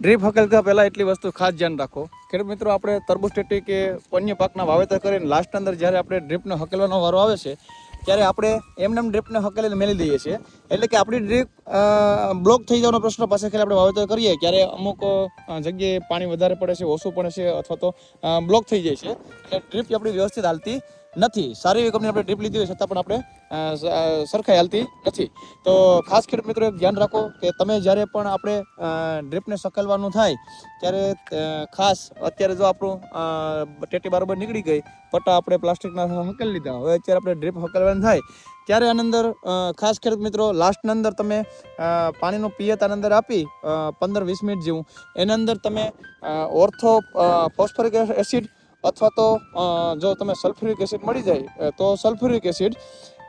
Drip હકેલતા પહેલાં એટલી વસ્તુ ખાસ ધ્યાન રાખો ખેડૂત મિત્રો, આપણે તરબૂચ ટેટી કે અન્ય પાકના વાવેતર કરીને લાસ્ટ અંદર જ્યારે આપણે ડ્રીપને હકેલવાનો વારો આવે છે ત્યારે આપણે એમને ડ્રીપને હકેલીને મેલી દઈએ છીએ. એટલે કે આપણી ડ્રીપ બ્લોક થઈ જવાનો પ્રશ્ન પાસે ખાલી આપણે વાવેતર કરીએ ત્યારે અમુક જગ્યાએ પાણી વધારે પડે છે, ઓછું પડે છે અથવા તો બ્લોક થઈ જાય છે. એટલે ડ્રીપ આપણી વ્યવસ્થિત હાલતી નથી. સારી એવી કંપની આપણે ડ્રીપ લીધી હોય છતાં પણ આપણે સરખાઈ હાલતી નથી. તો ખાસ ખેડૂત મિત્રો એક ધ્યાન રાખો કે તમે જ્યારે પણ આપણે ડ્રીપને સકેલવાનું થાય ત્યારે ખાસ અત્યારે જો આપણું ટેટી બરાબર નીકળી ગઈ, પટ્ટા આપણે પ્લાસ્ટિકના હકેલી લીધા, હવે અત્યારે આપણે ડ્રીપ હકેલવાનું થાય ત્યારે આની અંદર ખાસ ખેડૂત મિત્રો લાસ્ટના અંદર તમે પાણીનું પિયત આની અંદર આપી 15-20 મિનિટ જેવું, એના અંદર તમે ઓર્થો ફોસ્ફરિક એસિડ અથવા તો જો તમે સલ્ફ્યુરિક એસિડ મળી જાય તો સલ્ફ્યુરિક એસિડ,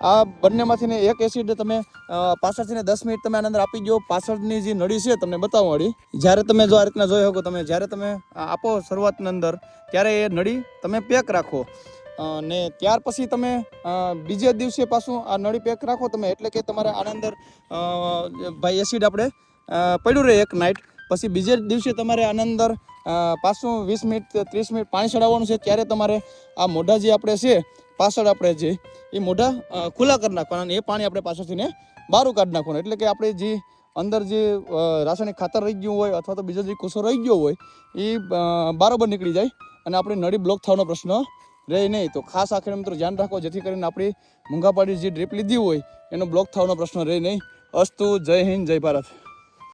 આ બંનેમાંથી એક એસિડ તમે પાછળથી 10 મિનિટ તમે આની અંદર આપી દો. પાછળની જે નળી છે તમને બતાવવા વાળી, જ્યારે તમે જો આ રીતના જોઈ શકો, તમે જ્યારે તમે આપો શરૂઆતની અંદર ત્યારે એ નળી તમે પેક રાખો ને ત્યાર પછી તમે બીજે દિવસે પાછું આ નળી પેક રાખો તમે, એટલે કે તમારે આના અંદર ભાઈ એસિડ આપણે પડ્યું રહે એક નાઇટ, પછી બીજે દિવસે તમારે આના અંદર પાછું 20 મિનિટ 30 મિનિટ પાણી ચડાવવાનું છે. ત્યારે તમારે આ મોઢા જે આપણે છે પાછળ આપણે જે એ મોઢા ખુલ્લા કરી નાખવાના અને એ પાણી આપણે પાછળથી બહાર કાઢી નાખવાનું. એટલે કે આપણે જે અંદર જે રાસાયણિક ખાતર રહી ગયું હોય અથવા તો બીજો જે કુસો રહી ગયો હોય એ બરાબર નીકળી જાય અને આપણી નળી બ્લોક થવાનો પ્રશ્ન રહે નહીં. તો ખાસ આખરે મિત્રો ધ્યાન રાખો જેથી કરીને આપણી મૂંગાપાડી જે ડ્રીપ લીધી હોય એનો બ્લોક થવાનો પ્રશ્ન રહે નહીં. અસ્તુ, જય હિન્દ, જય ભારત.